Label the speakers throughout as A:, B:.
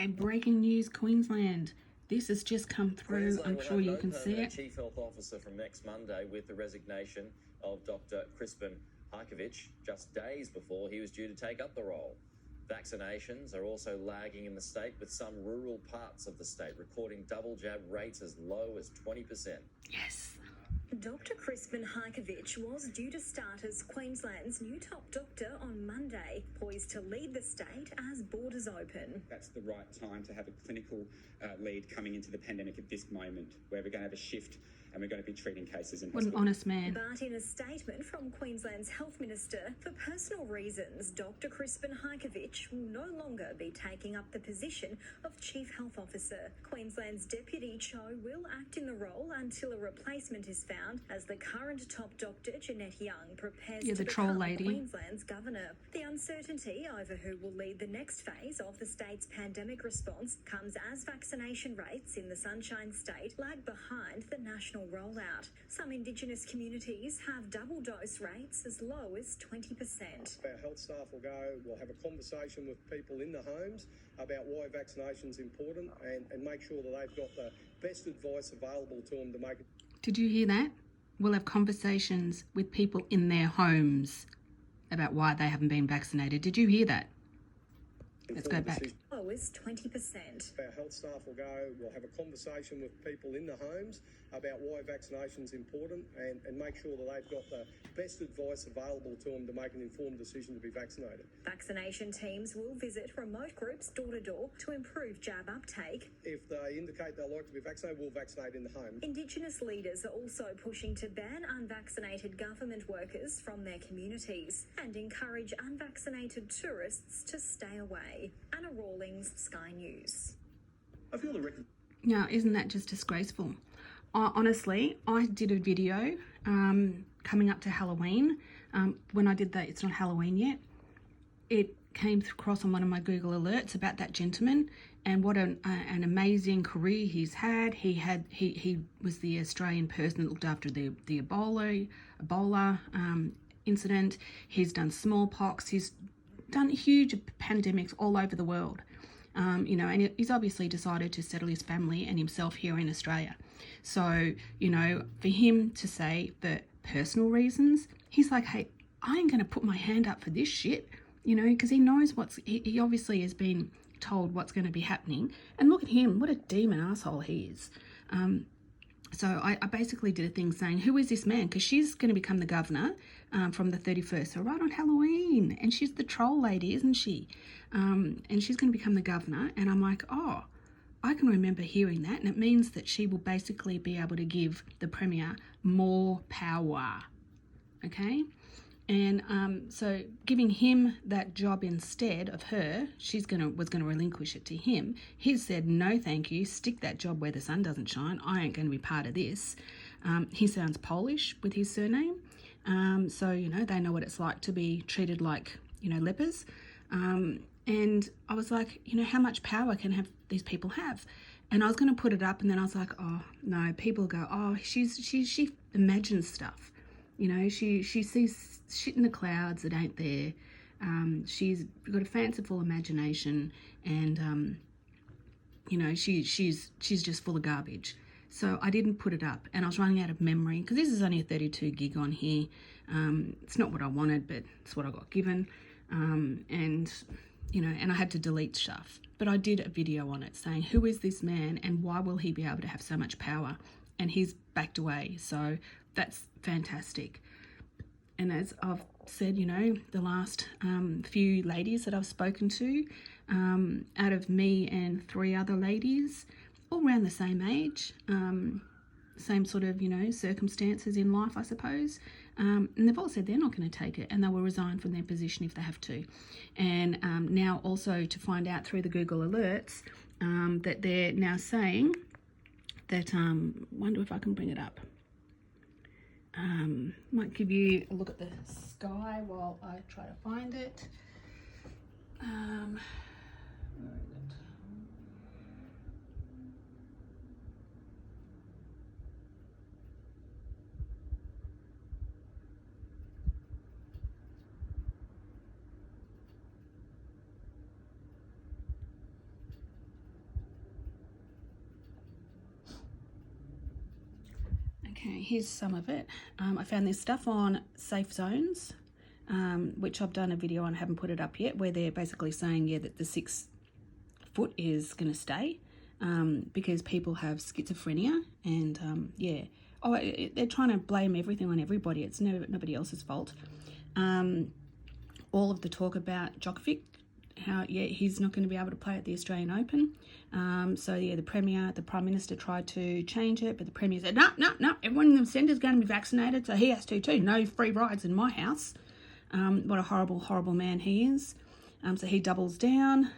A: Okay, breaking news, Queensland. This has just come through. I'm sure you can see it.
B: Chief Health Officer from next Monday with the resignation of Dr. Crispin Hajkovic just days before he was due to take up the role. Vaccinations are also lagging in the state, with some rural parts of the state recording double jab rates as low as 20%.
A: Yes.
C: Dr. Crispin Hajkovic was due to start as Queensland's new top doctor on Monday, poised to lead the state as borders open.
D: That's the right time to have a clinical lead coming into the pandemic at this moment, where we're going to have a shift and we're going to be treating cases in
A: What an
D: hospital.
A: honest man.
C: But in a statement from Queensland's Health Minister, for personal reasons, Dr. Crispin Hajkovic will no longer be taking up the position of Chief Health Officer. Queensland's Deputy Cho will act in the role until a replacement is found, as the current top doctor, Jeanette Young, prepares
A: Yeah,
C: to
A: the troll
C: become
A: lady.
C: Queensland's governor. The uncertainty over who will lead the next phase of the state's pandemic response comes as vaccination rates in the Sunshine State lag behind the national rollout. Some Indigenous communities have double dose rates as low as 20%.
E: Our health staff will go, we'll have a conversation with people in the homes about why vaccination's important and make sure that they've got the best advice available to them to make it.
A: Did you hear that? We'll have conversations with people in their homes about why they haven't been vaccinated. Did you hear that? Let's go back.
C: Low as 20%.
E: Our health staff will go, we'll have a conversation with people in the homes about why vaccination's important and make sure that they've got the best advice available to them to make an informed decision to be vaccinated.
C: Vaccination teams will visit remote groups door to door to improve jab uptake.
E: If they indicate they'd like to be vaccinated, we'll vaccinate in the home.
C: Indigenous leaders are also pushing to ban unvaccinated government workers from their communities and encourage unvaccinated tourists to stay away. Anna Rawlings, Sky News.
E: I feel the record.
A: Now, isn't that just disgraceful? Honestly, I did a video coming up to Halloween. When I did that, it's not Halloween yet. It came across on one of my Google alerts about that gentleman and what an amazing career he's had. He was the Australian person that looked after the Ebola incident. He's done smallpox. He's done huge pandemics all over the world. And he's obviously decided to settle his family and himself here in Australia. So, for him to say for personal reasons, he's like, hey, I ain't going to put my hand up for this shit, because he knows he obviously has been told what's going to be happening. And look at him, what a demon asshole he is. So I basically did a thing saying, who is this man? Because she's going to become the governor from the 31st, so right on Halloween. And she's the troll lady, isn't she? And she's going to become the governor. And I'm like, oh, I can remember hearing that. And it means that she will basically be able to give the Premier more power. Okay? And so giving him that job instead of her, was going to relinquish it to him. He said, no, thank you. Stick that job where the sun doesn't shine. I ain't going to be part of this. He sounds Polish with his surname. So, they know what it's like to be treated like, lepers. And I was like, how much power can these people have? And I was going to put it up, and then I was like, oh, no, people go, oh, she imagines stuff. She sees shit in the clouds that ain't there. She's got a fanciful imagination, and she's just full of garbage. So I didn't put it up, and I was running out of memory because this is only a 32 gig on here. It's not what I wanted, but it's what I got given, and I had to delete stuff. But I did a video on it saying, who is this man and why will he be able to have so much power? And he's backed away, so that's fantastic. And as I've said, the last few ladies that I've spoken to, out of me and 3 other ladies, all around the same age, same sort of, circumstances in life, I suppose. And they've all said they're not going to take it and they will resign from their position if they have to. And now also to find out through the Google alerts that they're now saying that, wonder if I can bring it up. Might give you a look at the sky while I try to find it. Where is it? Okay, here's some of it. I found this stuff on Safe Zones, which I've done a video on, haven't put it up yet, where they're basically saying, yeah, that the 6 foot is going to stay because people have schizophrenia and, yeah. Oh, they're trying to blame everything on everybody. It's nobody else's fault. All of the talk about Djokovic, how, yeah, he's not going to be able to play at the Australian Open. So, yeah, the Prime Minister tried to change it, but the Premier said, no, everyone in the centre is going to be vaccinated, so he has to too. No free rides in my house. What a horrible, horrible man he is. So he doubles down.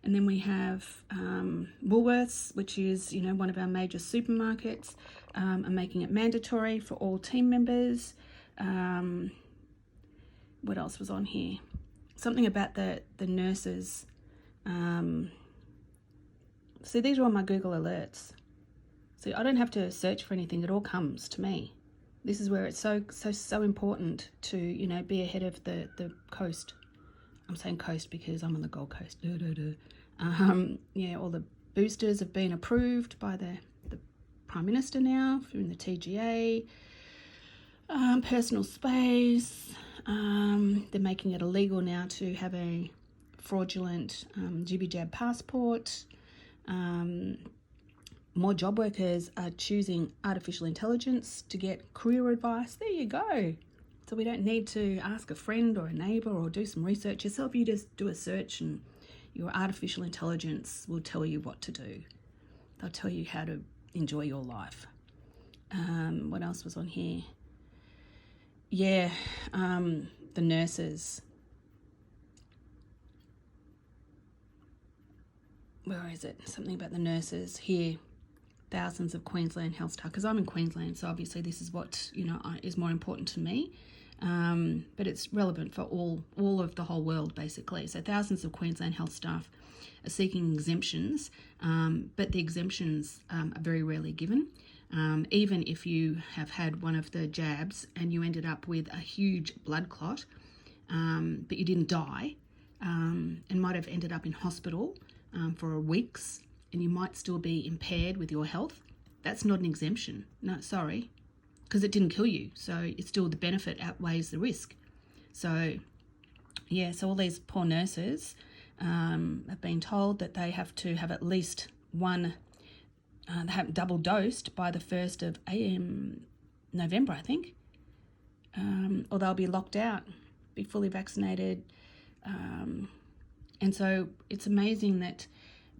A: And then we have Woolworths, which is, you know, one of our major supermarkets, are making it mandatory for all team members. What else was on here? Something about the nurses. See, these are all my Google alerts. See, I don't have to search for anything. It all comes to me. This is where it's so important to, you know, be ahead of the coast. I'm saying coast because I'm on the Gold Coast. Yeah, all the boosters have been approved by the Prime Minister now through the TGA. Personal space. They're making it illegal now to have a fraudulent jibby-jab passport. More job workers are choosing artificial intelligence to get career advice. There you go. So we don't need to ask a friend or a neighbour or do some research yourself. You just do a search and your artificial intelligence will tell you what to do. They'll tell you how to enjoy your life. What else was on here? Yeah, the nurses. Where is it? Something about the nurses here. Thousands of Queensland health staff, because I'm in Queensland, so obviously this is what, you know, is more important to me. But it's relevant for all of the whole world, basically. So thousands of Queensland health staff are seeking exemptions, but the exemptions are very rarely given. Even if you have had one of the jabs and you ended up with a huge blood clot, but you didn't die, and might have ended up in hospital for weeks, and you might still be impaired with your health, that's not an exemption. No, sorry. Because it didn't kill you, so it's still the benefit outweighs the risk. So, yeah, so all these poor nurses have been told that they have to have at least one, they have double dosed by the 1st of November, I think, or they'll be locked out, be fully vaccinated. And so it's amazing that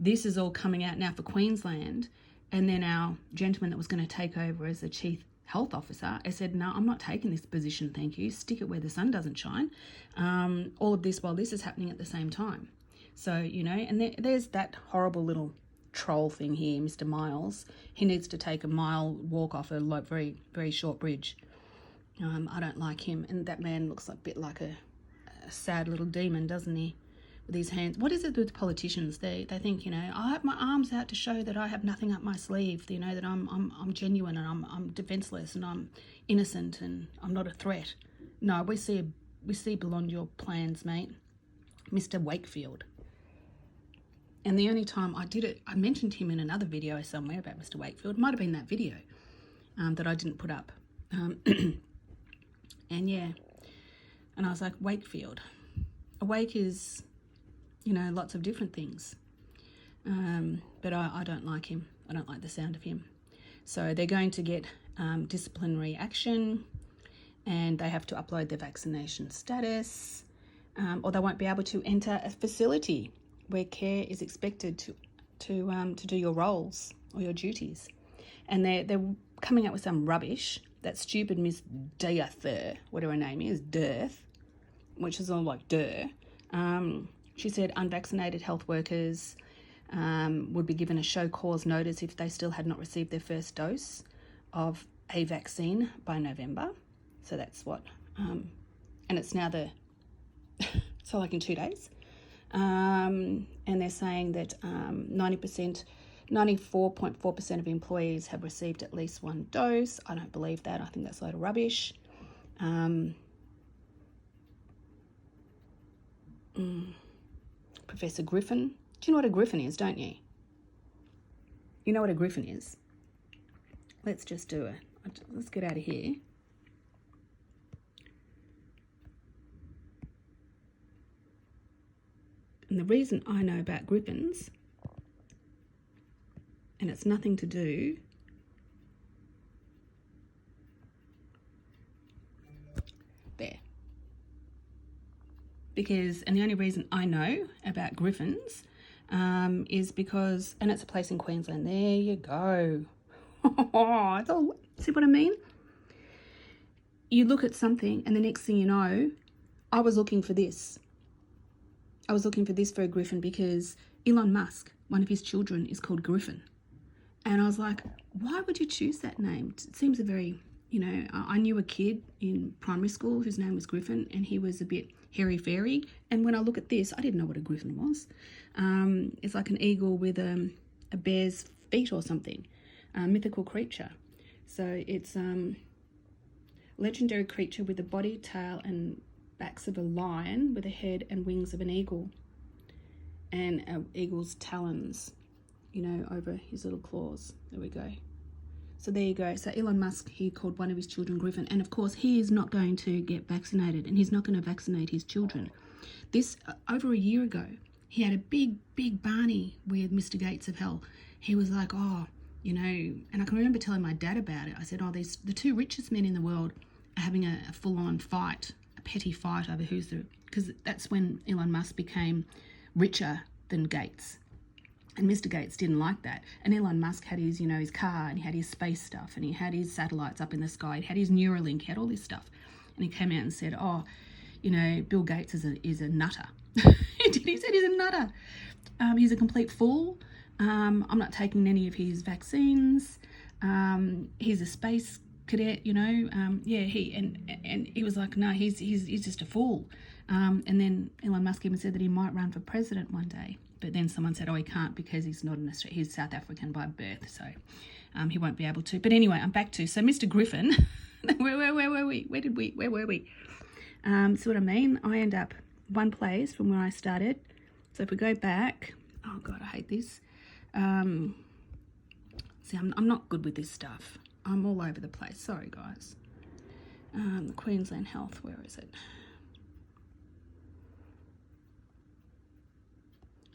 A: this is all coming out now for Queensland, and then our gentleman that was going to take over as the chief health officer, I said, no, I'm not taking this position, thank you. Stick it where the sun doesn't shine. All of this while this is happening at the same time. So, you know, and there's that horrible little troll thing here, Mr. Miles. He needs to take a mile walk off a very, very short bridge. I don't like him. And that man looks a bit like a sad little demon, doesn't he? With his hands. What is it with politicians? They think, you know, I have my arms out to show that I have nothing up my sleeve, you know, that I'm genuine and I'm defenseless and I'm innocent and I'm not a threat. No, we see beyond your plans, mate. Mr. Wakefield. And the only time I did it, I mentioned him in another video somewhere about Mr. Wakefield. Might have been that video that I didn't put up. And yeah, and I was like, Wakefield. Awake is, you know, lots of different things. But I don't like him. I don't like the sound of him. So they're going to get disciplinary action, and they have to upload their vaccination status, or they won't be able to enter a facility where care is expected to do your roles or your duties. And they're coming up with some rubbish. That stupid Miss Dearth, whatever her name is, Dearth, which is all like she said unvaccinated health workers would be given a show cause notice if they still had not received their first dose of a vaccine by November. So that's what, and it's now so like in 2 days. And they're saying that 94.4% of employees have received at least one dose. I don't believe that. I think that's a load of rubbish. Professor Griffin. Do you know what a griffin is, don't you? You know what a griffin is? let's just do it. Let's get out of here. And the reason I know about griffins, and it's nothing to do there. Because, and the only reason I know about griffins is because, and it's a place in Queensland. There you go. It's all, see what I mean? You look at something and the next thing you know, I was looking for this. I was looking for this for a griffin because Elon Musk, one of his children, is called Griffin. And I was like, why would you choose that name? It seems a very, you know, I knew a kid in primary school whose name was Griffin, and he was a bit hairy-fairy. And when I look at this, I didn't know what a griffin was. It's like an eagle with a bear's feet or something, a mythical creature. So it's legendary creature with the body, tail, and backs of a lion with a head and wings of an eagle, and an eagle's talons, you know, over his little claws. There we go. So there you go. So Elon Musk, he called one of his children Griffin. And of course, he is not going to get vaccinated, and he's not going to vaccinate his children. This, over a year ago, he had a big Barney with Mr. Gates of Hell. He was like, oh, you know, and I can remember telling my dad about it. I said, oh, the two richest men in the world are having a full-on fight, a petty fight over who's the, because that's when Elon Musk became richer than Gates. And Mr. Gates didn't like that. And Elon Musk had his, you know, his car, and he had his space stuff, and he had his satellites up in the sky. He had his Neuralink, he had all this stuff. And he came out and said, oh, you know, Bill Gates is a nutter. He said he's a nutter. He's a complete fool. I'm not taking any of his vaccines. He's a space cadet, you know. Yeah, and he was like, no, he's just a fool. And then Elon Musk even said that he might run for president one day. But then someone said, oh, he can't because he's not an Australian. He's South African by birth, so he won't be able to. But anyway, I'm back to, so Mr. Griffin, where were we? Where were we? So what I mean, I end up one place from where I started. So if we go back, oh God, I hate this. See, I'm not good with this stuff. I'm all over the place. Sorry, guys. The Queensland Health, where is it?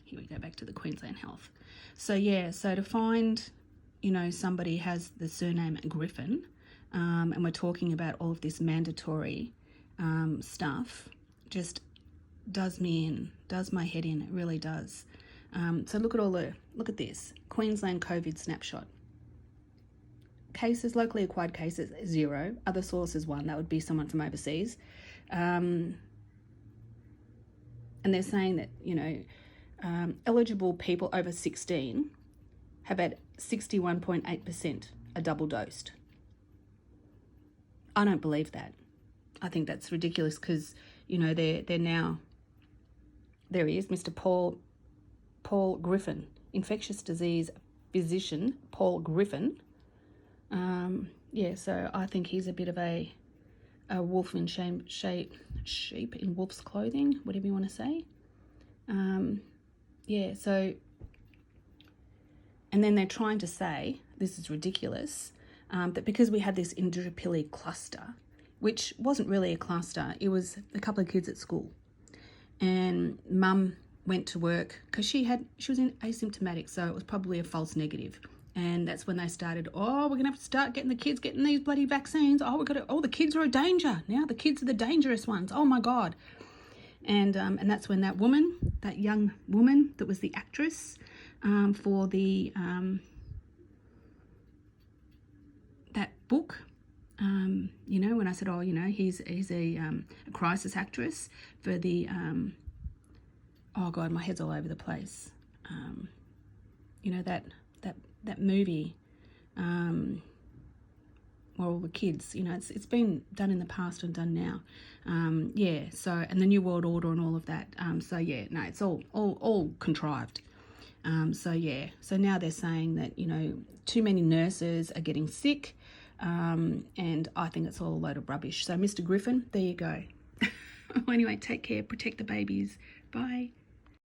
A: Here we go, back to the Queensland Health. So yeah, so to find, you know, somebody has the surname Griffin, and we're talking about all of this mandatory stuff, just does me in, does my head in, it really does. So look at this, Queensland COVID snapshot. Cases, locally acquired cases, 0. Other sources, 1. That would be someone from overseas. And they're saying that, you know, eligible people over 16 have had 61.8% are double dosed. I don't believe that. I think that's ridiculous because, you know, they're now, there he is, Mr. Paul Griffin, infectious disease physician, Paul Griffin. Yeah, so I think he's a bit of a wolf in sheep in wolf's clothing, whatever you want to say. Yeah, so, and then they're trying to say, this is ridiculous, that because we had this Indooroopilly cluster, which wasn't really a cluster, it was a couple of kids at school, and mum went to work because she was asymptomatic, so it was probably a false negative. And that's when they started, oh, we're gonna have to start getting the kids getting these bloody vaccines. Oh, the kids are a danger now. The kids are the dangerous ones. Oh my God. And that's when that woman, that young woman that was the actress for the that book, you know, when I said, oh, you know, he's a crisis actress for the oh God, my head's all over the place. You know, that movie where all the kids, you know, it's been done in the past and done now. Yeah, so, and the New World Order and all of that. So yeah, no, it's all contrived. So yeah, so now they're saying that, you know, too many nurses are getting sick, and I think it's all a load of rubbish. So Mr. Griffin, there you go. Well, anyway, take care, protect the babies. Bye.